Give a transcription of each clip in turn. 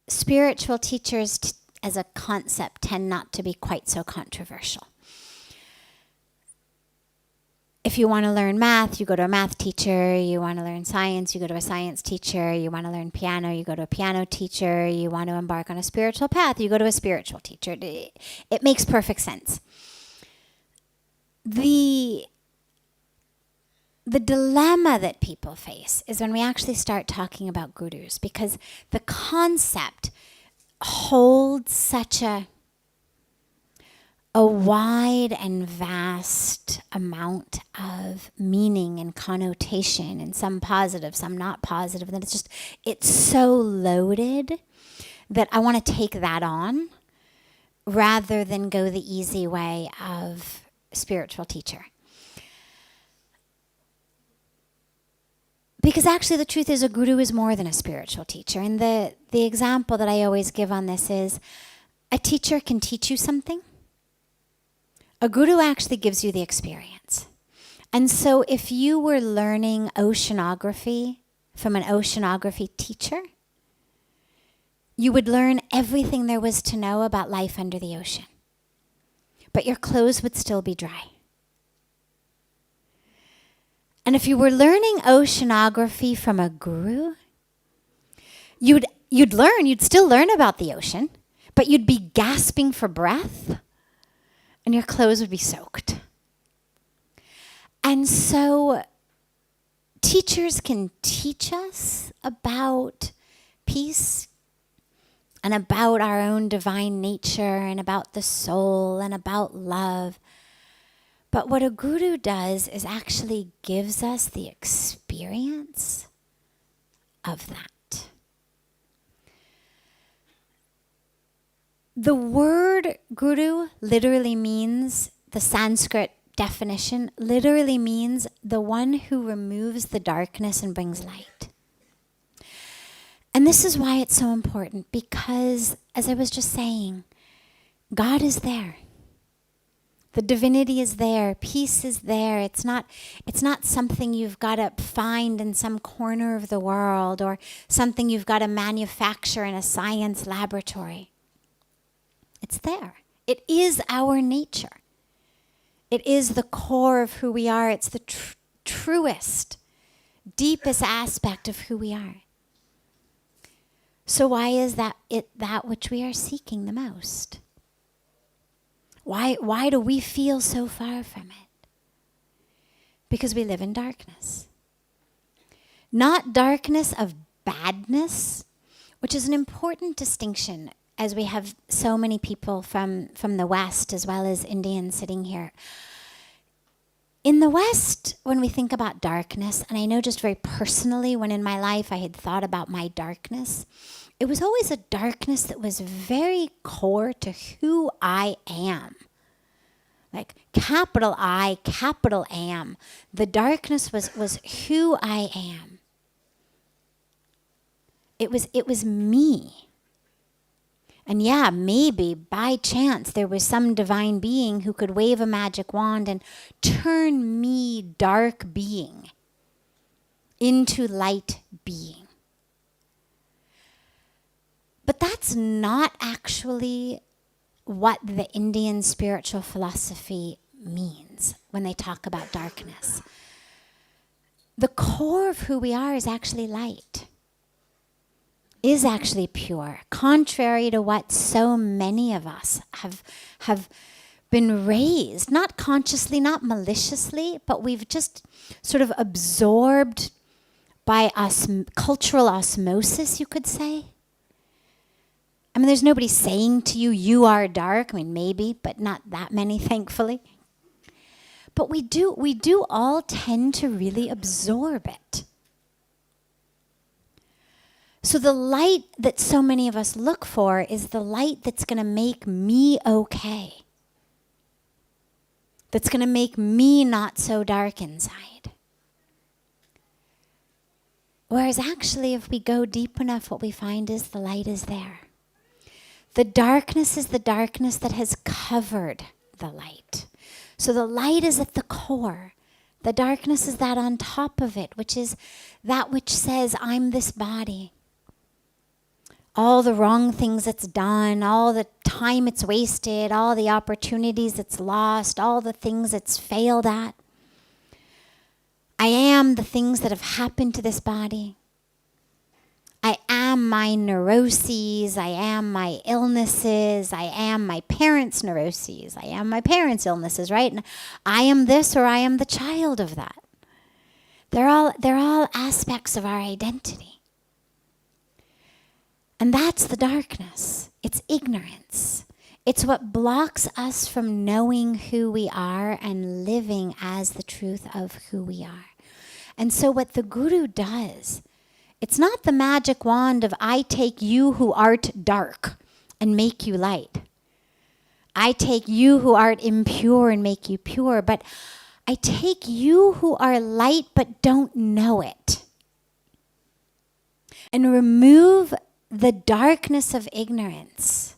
Spiritual teachers as a concept tend not to be quite so controversial. If you want to learn math, you go to a math teacher. You want to learn science, you go to a science teacher. You want to learn piano, you go to a piano teacher. You want to embark on a spiritual path, you go to a spiritual teacher. It makes perfect sense. The dilemma that people face is when we actually start talking about gurus, because the concept holds such a wide and vast amount of meaning and connotation, and some positive, some not positive, and it's so loaded that I want to take that on rather than go the easy way of spiritual teacher. Because actually the truth is a guru is more than a spiritual teacher. And the example that I always give on this is a teacher can teach you something. A guru actually gives you the experience. And so if you were learning oceanography from an oceanography teacher, you would learn everything there was to know about life under the ocean. But your clothes would still be dry. And if you were learning oceanography from a guru, you'd still learn about the ocean, but you'd be gasping for breath and your clothes would be soaked. And so teachers can teach us about peace and about our own divine nature and about the soul and about love. But what a guru does is actually gives us the experience of that. The word guru literally means, the Sanskrit definition literally means the one who removes the darkness and brings light. And this is why it's so important, because as I was just saying, God is there. The divinity is there. Peace is there. It's not something you've got to find in some corner of the world or something you've got to manufacture in a science laboratory. It's there. It is our nature. It is the core of who we are. It's the truest, deepest aspect of who we are. So why is that which we are seeking the most? Why do we feel so far from it? Because we live in darkness. Not darkness of badness, which is an important distinction, as we have so many people from the West as well as Indians sitting here. In the West, when we think about darkness, and I know just very personally when in my life I had thought about my darkness, it was always a darkness that was very core to who I am. Like capital I, capital am. The darkness was who I am. It was me. And yeah, maybe by chance there was some divine being who could wave a magic wand and turn me, dark being, into light being. But that's not actually what the Indian spiritual philosophy means when they talk about darkness. The core of who we are is actually light, is actually pure, contrary to what so many of us have been raised, not consciously, not maliciously, but we've just sort of absorbed by cultural osmosis, you could say. I mean, there's nobody saying to you, you are dark. I mean, maybe, but not that many, thankfully. But we do all tend to really absorb it. So the light that so many of us look for is the light that's going to make me okay. That's going to make me not so dark inside. Whereas actually, if we go deep enough, what we find is the light is there. The darkness is the darkness that has covered the light. So the light is at the core. The darkness is that on top of it, which is that which says, I'm this body. All the wrong things it's done, all the time it's wasted, all the opportunities it's lost, all the things it's failed at. I am the things that have happened to this body. I am my neuroses. I am my illnesses. I am my parents' neuroses. I am my parents' illnesses, right? And I am this, or I am the child of that. They're all aspects of our identity. And that's the darkness. It's ignorance. It's what blocks us from knowing who we are and living as the truth of who we are. And so what the Guru does, it's not the magic wand of I take you who art dark and make you light. I take you who art impure and make you pure. But I take you who are light but don't know it and remove the darkness of ignorance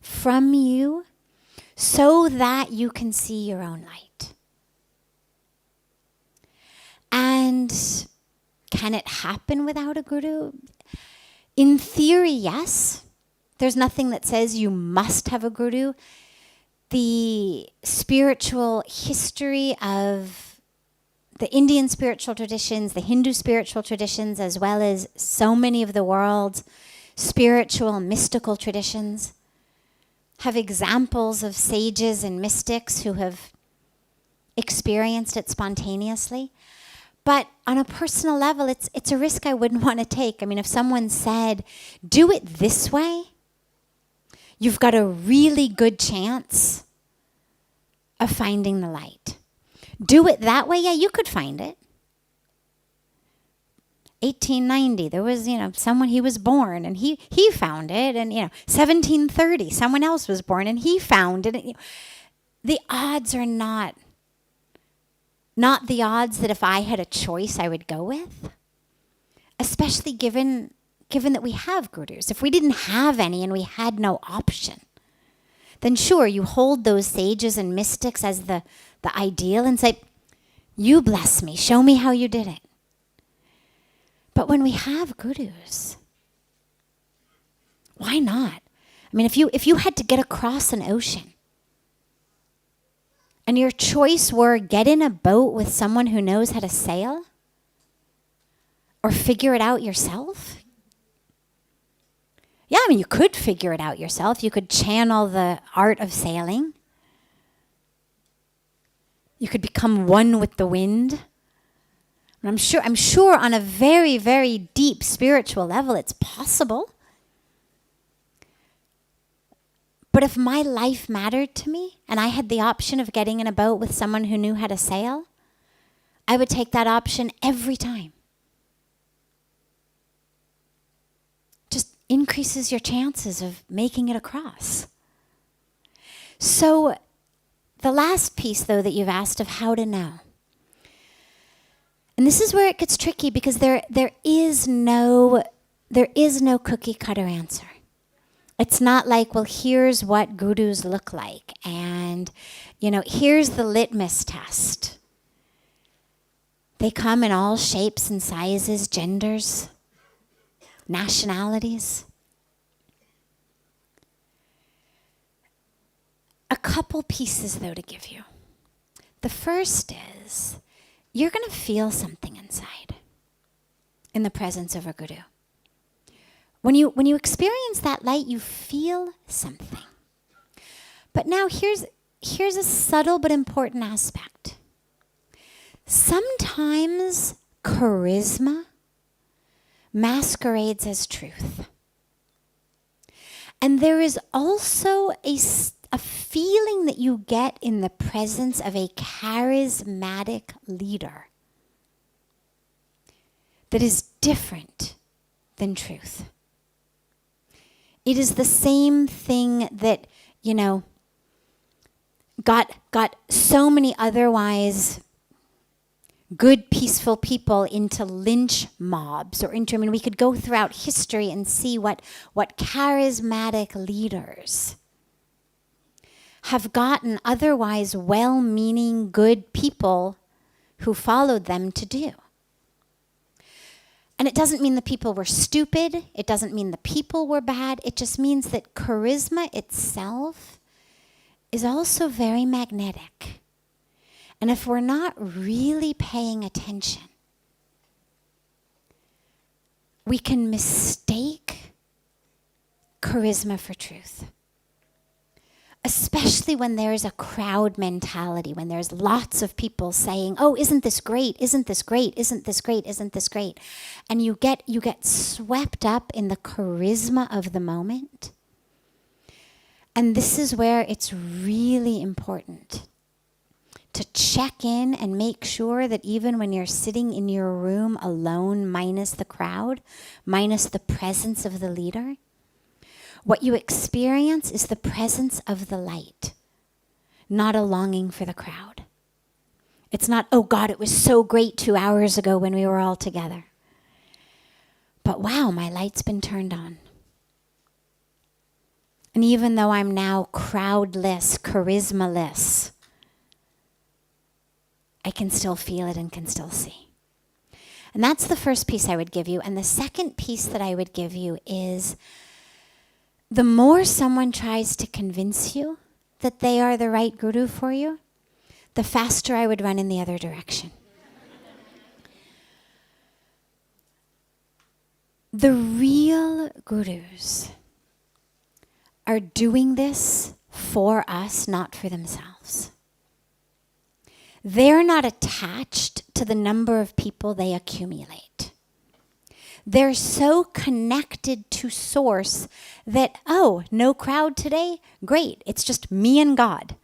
from you so that you can see your own light. And can it happen without a guru? In theory, yes. There's nothing that says you must have a guru. The spiritual history of the Indian spiritual traditions, the Hindu spiritual traditions, as well as so many of the world's spiritual, mystical traditions, have examples of sages and mystics who have experienced it spontaneously. But on a personal level, it's a risk I wouldn't want to take. I mean, if someone said, do it this way, you've got a really good chance of finding the light. Do it that way, yeah, you could find it. 1890, there was, someone, he was born and he found it. And, 1730, someone else was born and he found it. The odds are not the odds that if I had a choice I would go with, especially given that we have gurus. If we didn't have any and we had no option, then sure, you hold those sages and mystics as the ideal and say, you bless me, show me how you did it. But when we have gurus, why not? I mean, if you had to get across an ocean and your choice were get in a boat with someone who knows how to sail or figure it out yourself. Yeah, I mean, you could figure it out yourself. You could channel the art of sailing. You could become one with the wind. And I'm sure on a very, very deep spiritual level, it's possible. But if my life mattered to me and I had the option of getting in a boat with someone who knew how to sail, I would take that option every time. Just increases your chances of making it across. So the last piece, though, that you've asked of how to know. And this is where it gets tricky because there is no cookie cutter answer. It's not like, well, here's what gurus look like, and here's the litmus test. They come in all shapes and sizes, genders, nationalities. A couple pieces, though, to give you. The first is, you're going to feel something inside in the presence of a guru. When you experience that light, you feel something. But now here's a subtle but important aspect. Sometimes charisma masquerades as truth. And there is also a feeling that you get in the presence of a charismatic leader that is different than truth. It is the same thing that, got so many otherwise good, peaceful people into lynch mobs or into, we could go throughout history and see what charismatic leaders have gotten otherwise well-meaning, good people who followed them to do. And it doesn't mean the people were stupid. It doesn't mean the people were bad. It just means that charisma itself is also very magnetic. And if we're not really paying attention, we can mistake charisma for truth. Especially when there's a crowd mentality, when there's lots of people saying, oh, isn't this great? Isn't this great? Isn't this great? Isn't this great? And you get swept up in the charisma of the moment. And this is where it's really important to check in and make sure that even when you're sitting in your room alone, minus the crowd, minus the presence of the leader, what you experience is the presence of the light, not a longing for the crowd. It's not, oh God, it was so great 2 hours ago when we were all together. But wow, my light's been turned on. And even though I'm now crowdless, charismaless, I can still feel it and can still see. And that's the first piece I would give you. And the second piece that I would give you is, the more someone tries to convince you that they are the right guru for you, the faster I would run in the other direction. The real gurus are doing this for us, not for themselves. They're not attached to the number of people they accumulate. They're so connected to source that, oh, no crowd today? Great, it's just me and God.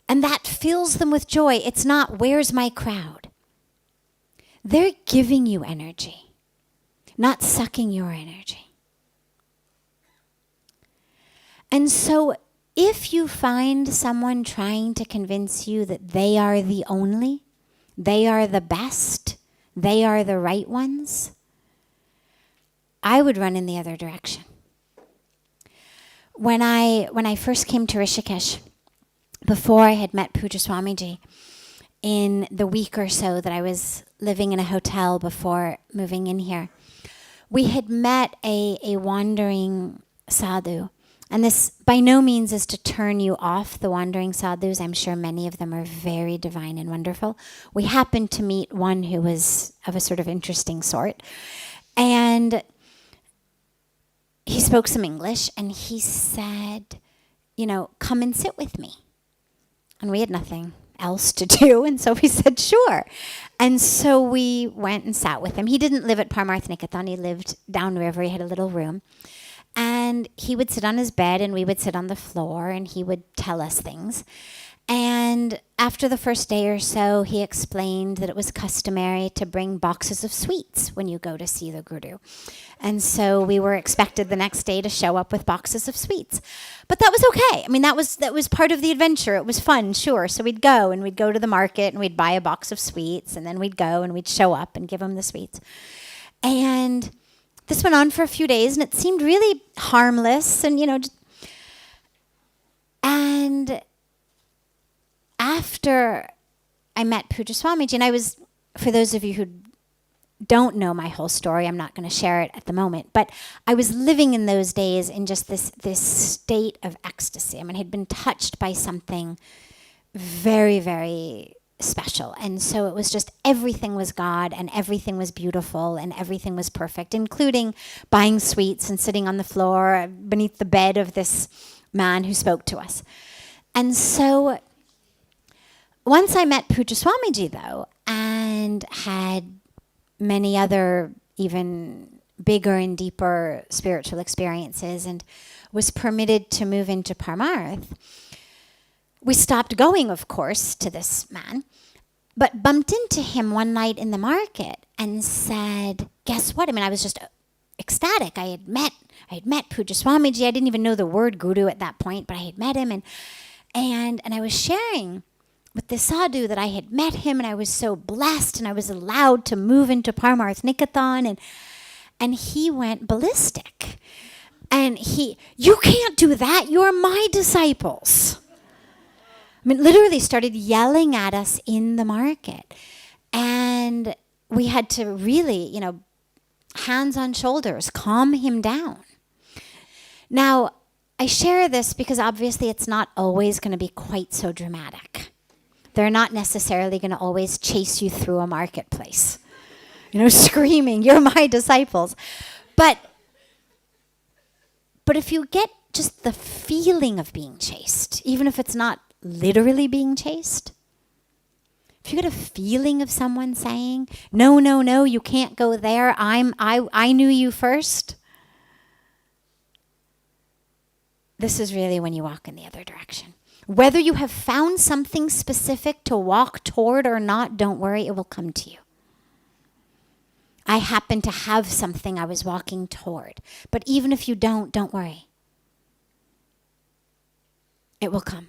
And that fills them with joy. It's not, where's my crowd? They're giving you energy, not sucking your energy. And so if you find someone trying to convince you that they are the only, they are the best, they are the right ones, I would run in the other direction. When I first came to Rishikesh, before I had met Puja Swamiji, in the week or so that I was living in a hotel before moving in here, we had met a wandering sadhu. And this by no means is to turn you off the wandering sadhus. I'm sure many of them are very divine and wonderful. We happened to meet one who was of a sort of interesting sort. And he spoke some English and he said, come and sit with me. And we had nothing else to do. And so we said, sure. And so we went and sat with him. He didn't live at Parmarth Niketan. He lived downriver. He had a little room. And he would sit on his bed and we would sit on the floor and he would tell us things. And after the first day or so, he explained that it was customary to bring boxes of sweets when you go to see the guru. And so we were expected the next day to show up with boxes of sweets. But that was okay. That was part of the adventure. It was fun, sure. So we'd go to the market and we'd buy a box of sweets and then we'd go and we'd show up and give him the sweets. And this went on for a few days, and it seemed really harmless, and and after I met Puja Swamiji, and I was, for those of you who don't know my whole story, I'm not going to share it at the moment, but I was living in those days in just this state of ecstasy. I had been touched by something very, very special. And so it was just everything was God and everything was beautiful and everything was perfect, including buying sweets and sitting on the floor beneath the bed of this man who spoke to us. And so once I met Puja Swamiji, though, and had many other even bigger and deeper spiritual experiences and was permitted to move into Parmarth, we stopped going, of course, to this man, but bumped into him one night in the market and said, guess what? I was just ecstatic. I had met Puja Swamiji. I didn't even know the word guru at that point, but I had met him and I was sharing with the sadhu that I had met him, and I was so blessed, and I was allowed to move into Paramarth Niketan, and he went ballistic. And you can't do that. You're my disciples. I mean, literally started yelling at us in the market. And we had to really, hands on shoulders, calm him down. Now, I share this because obviously it's not always going to be quite so dramatic. They're not necessarily going to always chase you through a marketplace, screaming, "You're my disciples." But if you get just the feeling of being chased, even if it's not literally being chased, if you get a feeling of someone saying, "No, no, no, you can't go there. I knew you first," this is really when you walk in the other direction. Whether you have found something specific to walk toward or not, don't worry, it will come to you. I happen to have something I was walking toward. But even if you don't worry. It will come.